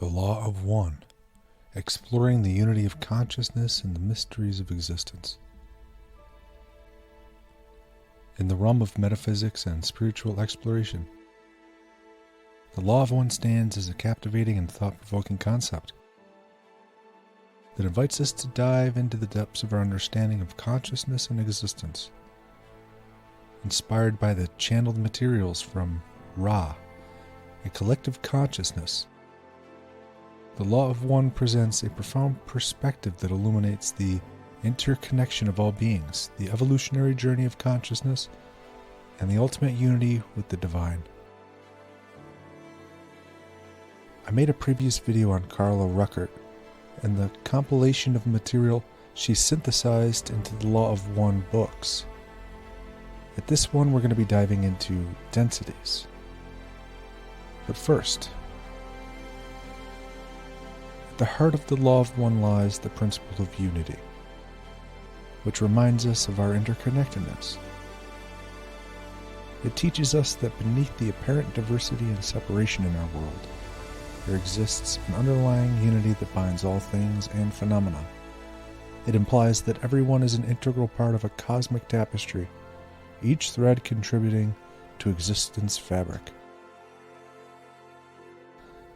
The Law of One, exploring the unity of consciousness and the mysteries of existence. In the realm of metaphysics and spiritual exploration, the Law of One stands as a captivating and thought-provoking concept that invites us to dive into the depths of our understanding of consciousness and existence. Inspired by the channeled materials from Ra, a collective consciousness, the Law of One presents a profound perspective that illuminates the interconnection of all beings, the evolutionary journey of consciousness, and the ultimate unity with the divine. I made a previous video on Carla Ruckert and the compilation of material she synthesized into the Law of One books. At this one, we're going to be diving into densities. But first, at the heart of the Law of One lies the principle of unity, which reminds us of our interconnectedness. It teaches us that beneath the apparent diversity and separation in our world, there exists an underlying unity that binds all things and phenomena. It implies that everyone is an integral part of a cosmic tapestry, each thread contributing to existence fabric.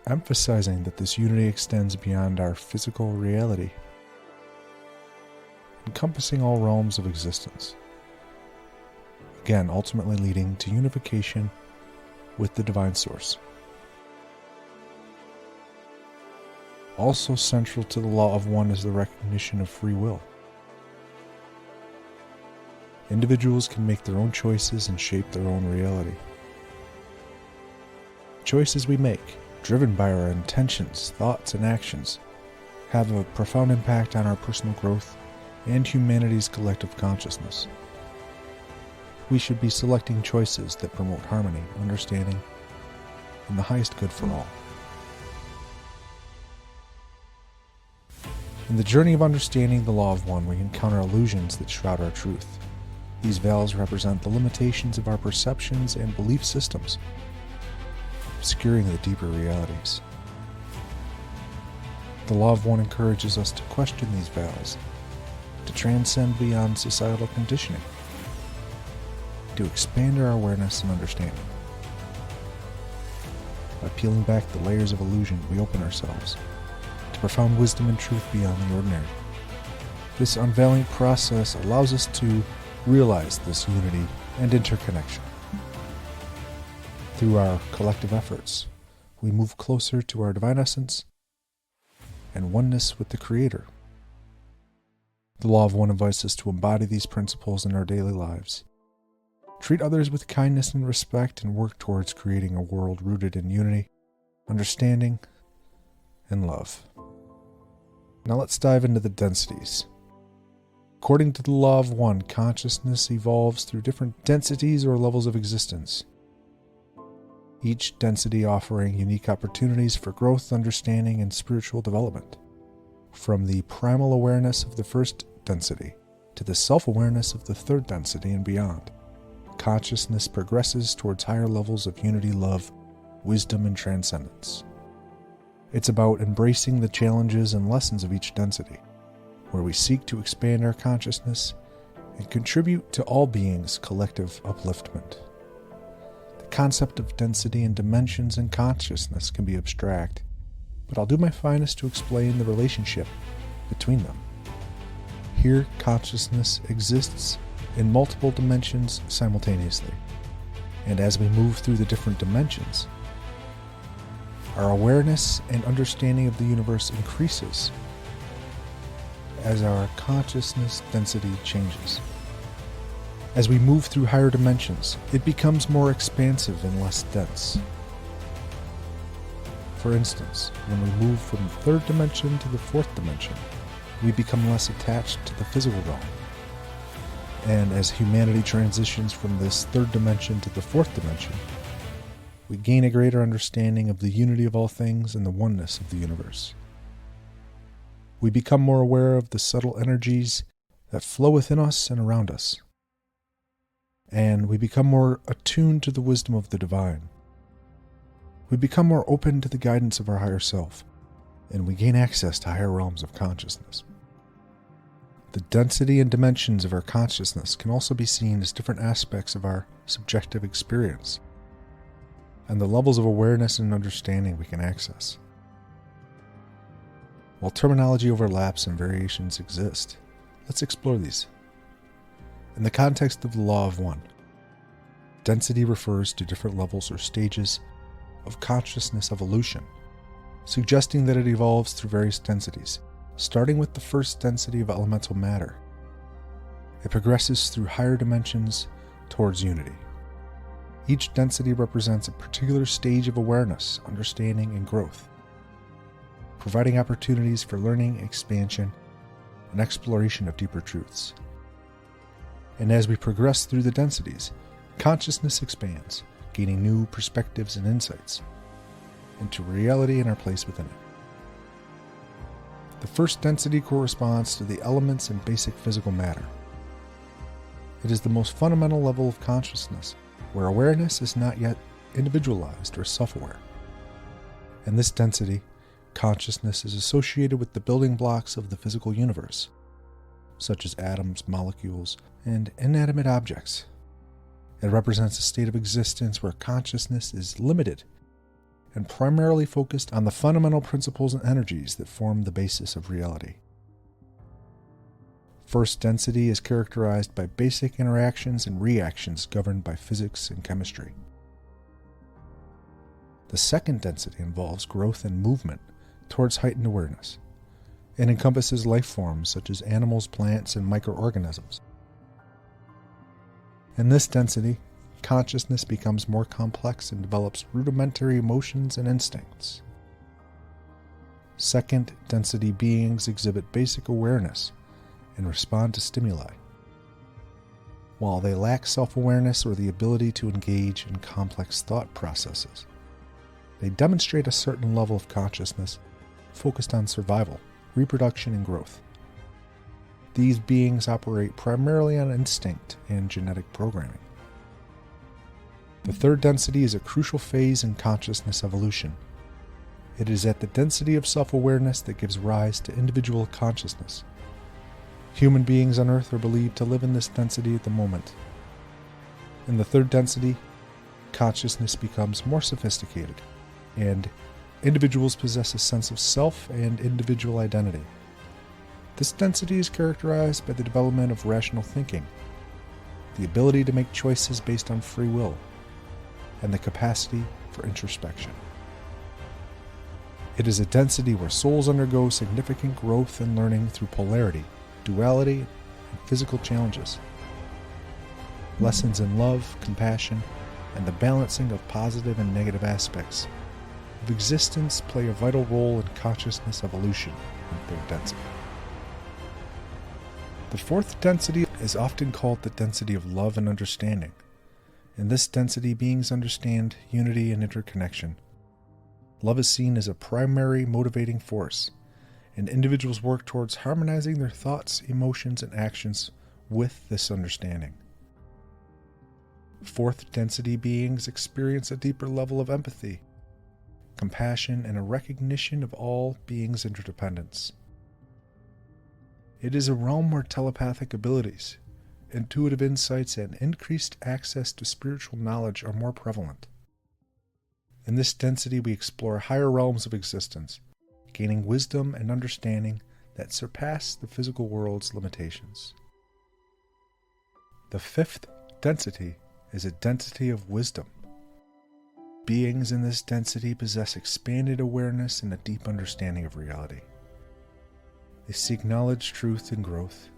Emphasizing that this unity extends beyond our physical reality, encompassing all realms of existence. Again, ultimately leading to unification with the divine source. Also central to the Law of One is the recognition of free will. Individuals can make their own choices and shape their own reality. Choices we make, driven by our intentions, thoughts, and actions, have a profound impact on our personal growth and humanity's collective consciousness. We should be selecting choices that promote harmony, understanding, and the highest good for all. In the journey of understanding the Law of One, we encounter illusions that shroud our truth. These veils represent the limitations of our perceptions and belief systems, obscuring the deeper realities. The Law of One encourages us to question these veils, to transcend beyond societal conditioning, to expand our awareness and understanding. By peeling back the layers of illusion, we open ourselves to profound wisdom and truth beyond the ordinary. This unveiling process allows us to realize this unity and interconnection. Through our collective efforts, we move closer to our divine essence and oneness with the Creator. The Law of One invites us to embody these principles in our daily lives, treat others with kindness and respect, and work towards creating a world rooted in unity, understanding, and love. Now let's dive into the densities. According to the Law of One, consciousness evolves through different densities or levels of existence, each density offering unique opportunities for growth, understanding, and spiritual development. From the primal awareness of the first density to the self-awareness of the third density and beyond, consciousness progresses towards higher levels of unity, love, wisdom, and transcendence. It's about embracing the challenges and lessons of each density, where we seek to expand our consciousness and contribute to all beings' collective upliftment. The concept of density and dimensions in consciousness can be abstract, but I'll do my finest to explain the relationship between them. Here, consciousness exists in multiple dimensions simultaneously, and as we move through the different dimensions, our awareness and understanding of the universe increases as our consciousness density changes. As we move through higher dimensions, it becomes more expansive and less dense. For instance, when we move from the third dimension to the fourth dimension, we become less attached to the physical realm. And as humanity transitions from this third dimension to the fourth dimension, we gain a greater understanding of the unity of all things and the oneness of the universe. We become more aware of the subtle energies that flow within us and around us. And we become more attuned to the wisdom of the divine. We become more open to the guidance of our higher self, and we gain access to higher realms of consciousness. The density and dimensions of our consciousness can also be seen as different aspects of our subjective experience, and the levels of awareness and understanding we can access. While terminology overlaps and variations exist, let's explore these. In the context of the law of one, density refers to different levels or stages of consciousness evolution, suggesting that it evolves through various densities, starting with the first density of elemental matter. It progresses through higher dimensions towards unity. Each density represents a particular stage of awareness, understanding, and growth, providing opportunities for learning, expansion, and exploration of deeper truths. And as we progress through the densities, consciousness expands, gaining new perspectives and insights into reality and our place within it. The first density corresponds to the elements and basic physical matter. It is the most fundamental level of consciousness, where awareness is not yet individualized or self-aware. In this density, consciousness is associated with the building blocks of the physical universe, such as atoms, molecules, and inanimate objects. It represents a state of existence where consciousness is limited and primarily focused on the fundamental principles and energies that form the basis of reality. First density is characterized by basic interactions and reactions governed by physics and chemistry. The second density involves growth and movement towards heightened awareness. It encompasses life forms such as animals, plants, and microorganisms. In this density, consciousness becomes more complex and develops rudimentary emotions and instincts. Second density beings exhibit basic awareness and respond to stimuli, while they lack self-awareness or the ability to engage in complex thought processes. They demonstrate a certain level of consciousness focused on survival, reproduction, and growth. These beings operate primarily on instinct and genetic programming. The third density is a crucial phase in consciousness evolution. It is at the density of self-awareness that gives rise to individual consciousness. Human beings on Earth are believed to live in this density at the moment. In the third density, consciousness becomes more sophisticated, and individuals possess a sense of self and individual identity. This density is characterized by the development of rational thinking, the ability to make choices based on free will, and the capacity for introspection. It is a density where souls undergo significant growth and learning through polarity, duality, and physical challenges. Lessons in love, compassion, and the balancing of positive and negative aspects of existence play a vital role in consciousness evolution in third density. The fourth density is often called the density of love and understanding. In this density, beings understand unity and interconnection. Love is seen as a primary motivating force, and individuals work towards harmonizing their thoughts, emotions, and actions with this understanding. Fourth density beings experience a deeper level of empathy, compassion, and a recognition of all beings' interdependence. It is a realm where telepathic abilities, intuitive insights, and increased access to spiritual knowledge are more prevalent. In this density, we explore higher realms of existence, gaining wisdom and understanding that surpass the physical world's limitations. The fifth density is a density of wisdom. Beings in this density possess expanded awareness and a deep understanding of reality. They seek knowledge, truth, and growth.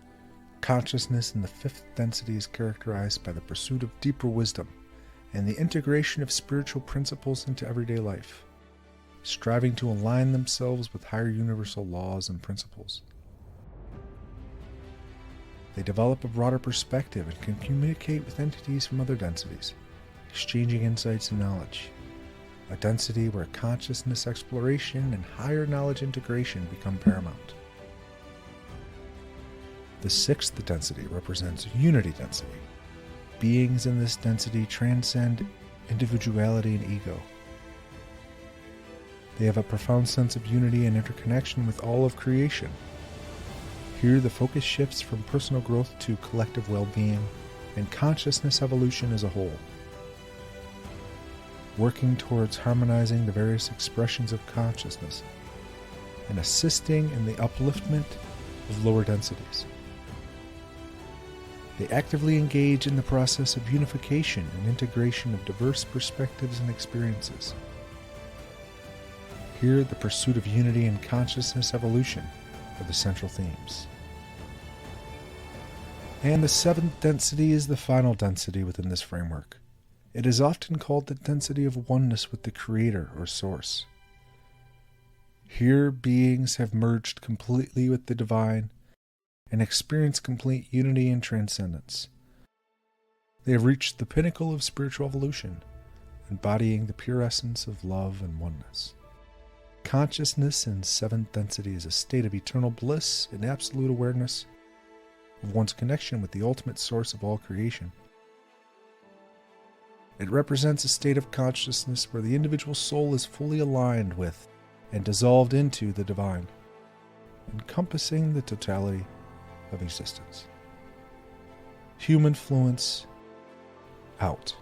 Consciousness in the fifth density is characterized by the pursuit of deeper wisdom and the integration of spiritual principles into everyday life, striving to align themselves with higher universal laws and principles. They develop a broader perspective and can communicate with entities from other densities, exchanging insights and knowledge. A density where consciousness exploration and higher knowledge integration become paramount. The sixth density represents unity density. Beings in this density transcend individuality and ego. They have a profound sense of unity and interconnection with all of creation. Here, the focus shifts from personal growth to collective well-being and consciousness evolution as a whole, working towards harmonizing the various expressions of consciousness and assisting in the upliftment of lower densities. They actively engage in the process of unification and integration of diverse perspectives and experiences. Here, the pursuit of unity and consciousness evolution are the central themes. And the seventh density is the final density within this framework. It is often called the density of oneness with the Creator or Source. Here, beings have merged completely with the divine and experience complete unity and transcendence. They have reached the pinnacle of spiritual evolution, embodying the pure essence of love and oneness. Consciousness in seventh density is a state of eternal bliss and absolute awareness of one's connection with the ultimate source of all creation. It represents a state of consciousness where the individual soul is fully aligned with and dissolved into the divine, encompassing the totality of existence. Humanfluence out.